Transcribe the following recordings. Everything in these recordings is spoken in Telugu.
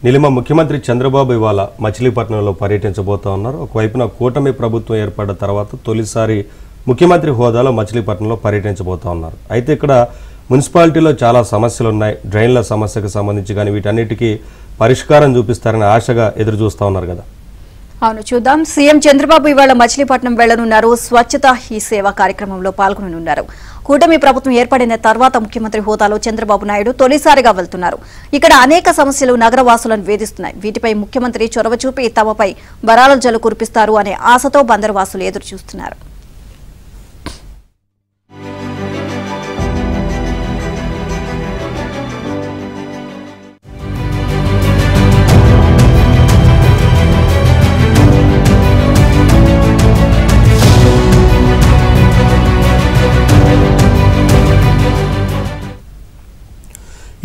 నిలిమ ముఖ్యమంత్రి చంద్రబాబు ఇవాళ మచిలీపట్నంలో పర్యటించబోతా ఉన్నారు. ఒకవైపున కూటమి ప్రభుత్వం ఏర్పడ్డ తర్వాత తొలిసారి ముఖ్యమంత్రి హోదాలో మచిలీపట్నంలో పర్యటించబోతా ఉన్నారు. అయితే ఇక్కడ మున్సిపాలిటీలో చాలా సమస్యలు ఉన్నాయి. డ్రైన్ల సమస్యకు సంబంధించి కానీ వీటన్నిటికీ పరిష్కారం చూపిస్తారని ఆశగా ఎదురు చూస్తూ ఉన్నారు కదా. అవును, చూద్దాం. సీఎం చంద్రబాబు ఇవాళ మచిలీపట్నం వెళ్లనున్నారు. స్వచ్ఛత హీ సేవ కార్యక్రమంలో పాల్గొననున్నారు. కూటమి ప్రభుత్వం ఏర్పడిన తర్వాత ముఖ్యమంత్రి హోదాలో చంద్రబాబు నాయుడు తొలిసారిగా వెళ్తున్నారు. ఇక్కడ అనేక సమస్యలు నగరవాసులను వేధిస్తున్నాయి. వీటిపై ముఖ్యమంత్రి చొరవ చూపి తమపై వరాల జల్లు కురిపిస్తారు అనే ఆశతో బందరువాసులు ఎదురు చూస్తున్నారు.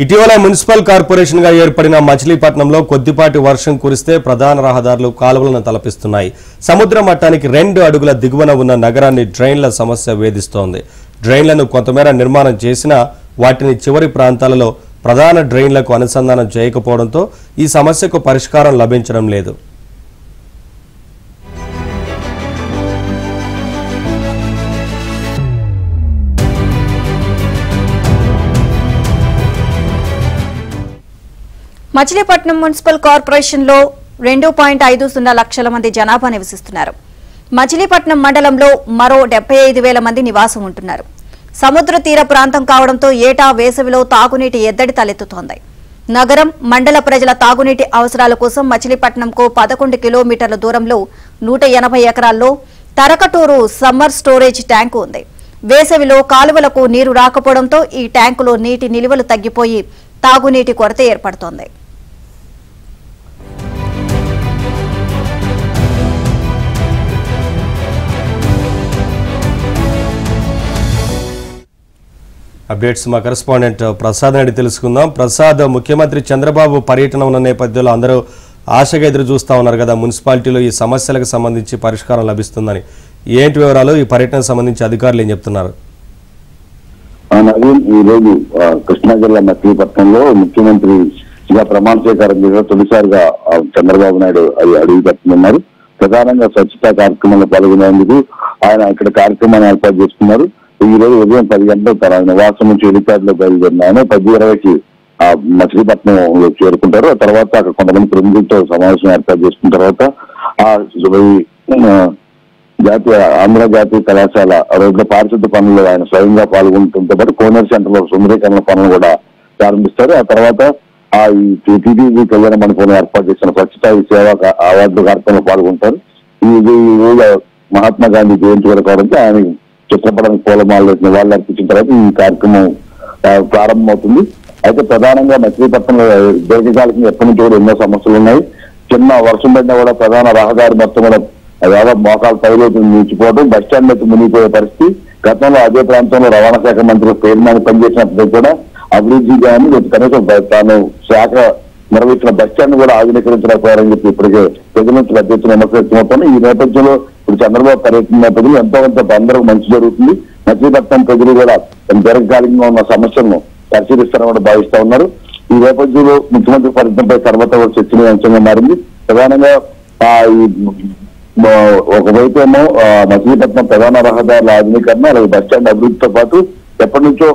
ఇటీవల మున్సిపల్ కార్పొరేషన్ గా ఏర్పడిన మచిలీపట్నంలో కొద్దిపాటి వర్షం కురిస్తే ప్రధాన రహదారులు కాలువలను తలపిస్తున్నాయి. సముద్ర మట్టానికి 2 అడుగుల దిగువన ఉన్న నగరాన్ని డ్రైన్ల సమస్య వేధిస్తోంది. డ్రైన్లను కొంతమేర నిర్మాణం చేసినా వాటిని చివరి ప్రాంతాలలో ప్రధాన డ్రైన్లకు అనుసంధానం చేయకపోవడంతో ఈ సమస్యకు పరిష్కారం లభించడం లేదు. మచిలీపట్నం మున్సిపల్ కార్పొరేషన్ లో 2.50 లక్షల మంది జనాభా నివసిస్తున్నారు. మచిలీపట్నం మండలంలో మరో 75,000 మంది నివాసం ఉంటున్నారు. సముద్ర తీర ప్రాంతం కావడంతో ఏటా వేసవిలో తాగునీటి ఎద్దడి తలెత్తుతోంది. నగరం మండల ప్రజల తాగునీటి అవసరాల కోసం మచిలీపట్నంకు 11 కిలోమీటర్ల దూరంలో 180 ఎకరాల్లో తరకటూరు సమ్మర్ స్టోరేజ్ ట్యాంకు ఉంది. వేసవిలో కాలువలకు నీరు రాకపోవడంతో ఈ ట్యాంకులో నీటి నిల్వలు తగ్గిపోయి తాగునీటి కొరత ఏర్పడుతోంది. అప్డేట్స్ మా కరెస్పాండెంట్ ప్రసాద్ నాయుడు తెలుసుకుందాం. ప్రసాద్, ముఖ్యమంత్రి చంద్రబాబు పర్యటన ఉన్న నేపథ్యంలో అందరూ ఆశగా ఎదురు చూస్తూ ఉన్నారు కదా, మున్సిపాలిటీలో ఈ సమస్యలకు సంబంధించి పరిష్కారం లభిస్తుందని. ఏంటి వివరాలు, ఈ పర్యటనకు సంబంధించి అధికారులు ఏం చెప్తున్నారు? నవీన్, ఈ రోజు కృష్ణా జిల్లా మచిలీపట్నంలో ముఖ్యమంత్రిగా ప్రమాణ స్వీకారం చేసిన తొలిసారిగా చంద్రబాబు నాయుడు అడుగు పెడుతున్నారు. ప్రధానంగా స్వచ్ఛతా కార్యక్రమంలో పాల్గొనేందుకు ఆయన ఇక్కడ కార్యక్రమాన్ని ఏర్పాటు చేస్తున్నారు. ఈ రోజు ఉదయం 10 గంటలకు తన నివాసం నుంచి హెలిప్యాడ్ లో బయలుదేరిన ఆయన 10:20కి మచిలీపట్నంలో చేరుకుంటారు. ఆ తర్వాత అక్కడ కొంతమంది ప్రముఖులతో సమావేశం ఏర్పాటు చేసుకున్న తర్వాత ఆంధ్ర జాతీయ కళాశాల రోడ్ల పారిశుద్ధ పనుల్లో ఆయన స్వయంగా పాల్గొనడంతో పాటు కోనేరు సెంటర్ లో సుందరీకరణ పనులు కూడా ప్రారంభిస్తారు. ఆ తర్వాత ఈ టీటీడీ కళ్యాణ మండపంలో ఏర్పాటు చేసిన స్వచ్ఛతా సేవా అవార్డు కార్యక్రమంలో పాల్గొంటారు. ఈ రోజు మహాత్మా గాంధీ జయంతి వరకు కావడంతో ఆయన చిత్రపటానికి పూలమాలలు నివాళులు అర్పించిన తర్వాత ఈ కార్యక్రమం ప్రారంభమవుతుంది. అయితే ప్రధానంగా మచిలీపట్నంలో దీర్ఘకాలికంగా ఎప్పటి నుంచి కూడా ఎన్నో సమస్యలు ఉన్నాయి. చిన్న వర్షం పడినా కూడా ప్రధాన రహదారి మొత్తం కూడా దాదాపు మోకాలు పైలోకి నిలిచిపోవడం, బస్టాండ్ అయితే మునిగిపోయే పరిస్థితి. గతంలో అదే ప్రాంతంలో రవాణా శాఖ మంత్రి పేరుమాని పనిచేసినప్పుడు కూడా అభివృద్ధి కానీ కనీసం తాను శాఖ నిర్వహించిన బస్టాండ్ కూడా ఆధునీకరించలేకపోయారని చెప్పి ఇప్పటికే ప్రజల నుంచి పెద్ద ఎత్తున విమర్శలు వ్యక్తమవుతున్నాయి. ఈ నేపథ్యంలో ఇప్పుడు చంద్రబాబు పర్యటన నేపథ్యంలో ఎంతో కొంత అందరూ మంచి జరుగుతుంది. మచిలీపట్నం ప్రజలు కూడా దీర్ఘకాలికంగా ఉన్న సమస్యలను పరిశీలిస్తారని కూడా భావిస్తా ఉన్నారు. ఈ నేపథ్యంలో ముఖ్యమంత్రి పర్యటనపై సర్వత్రా కూడా చర్చనీయాంశంగా మారింది. ప్రధానంగా ఒకవైపు ఏమో మచిలీపట్నం ప్రధాన రహదారుల ఆధునీకరణ, అలాగే బస్టాండ్ అభివృద్ధితో పాటు ఎప్పటి నుంచో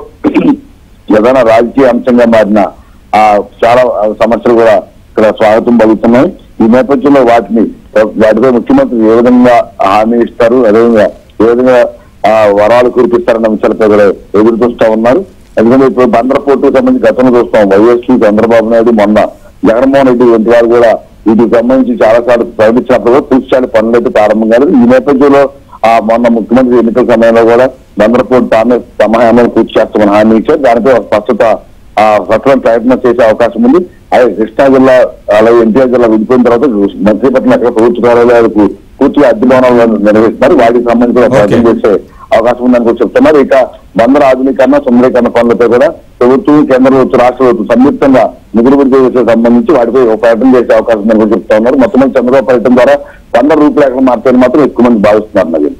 ప్రధాన రాజకీయ అంశంగా మారిన చాలా సమస్యలు కూడా ఇక్కడ స్వాగతం పలుకుతున్నాయి. ఈ నేపథ్యంలో వాటిపై ముఖ్యమంత్రి ఏ విధంగా హామీ ఇస్తారు, అదేవిధంగా ఏ విధంగా వరాలు కురిపిస్తారన్న అంశాలపై కూడా ఎదురు చూస్తూ ఉన్నారు. ఎందుకంటే ఇప్పుడు బందర్ పోర్టుకు సంబంధించి గతంలో చూస్తాం, వైఎస్పీ చంద్రబాబు నాయుడు మొన్న జగన్మోహన్ రెడ్డి వంటి వారు కూడా వీటికి సంబంధించి చాలా సార్లు ప్రకటించినప్పుడు కూడా పూర్తిస్థాయి పనులు అయితే ప్రారంభం కాదు. ఈ నేపథ్యంలో మొన్న ముఖ్యమంత్రి ఎన్నికల సమయంలో కూడా బందర్ పోర్టు తామే తమ హామీలు పూర్తి చేస్తామని హామీ ఇచ్చారు. దానిపై స్వచ్ఛత ప్రయత్నం చేసే అవకాశం ఉంది. అలాగే కృష్ణా జిల్లా అలాగే ఎన్టీఆర్ జిల్లా విడిపోయిన తర్వాత మచిలీపట్నం ఎక్కడ ప్రభుత్వ కార్యాలయాలకు పూర్తిగా అద్దె భవనాలు నిర్వహిస్తున్నారు. వాటికి సంబంధించి కూడా ప్రయత్నం చేసే అవకాశం ఉందని కూడా చెప్తున్నారు. ఇక బందర్ ఆధునీకరణ, సుందరీకరణ పనులపై కూడా ప్రభుత్వం, కేంద్ర ప్రభుత్వం, రాష్ట్ర ప్రభుత్వం సంయుక్తంగా నిధులు విడుదల సంబంధించి వాటిపై ప్రయత్నం చేసే అవకాశం ఉందని కూడా చెప్తా ఉన్నారు. మొత్తం చంద్రబాబు పర్యటన ద్వారా 100 రూపాయలు మార్చాలని మాత్రం ఎక్కువ మంది భావిస్తున్నారు.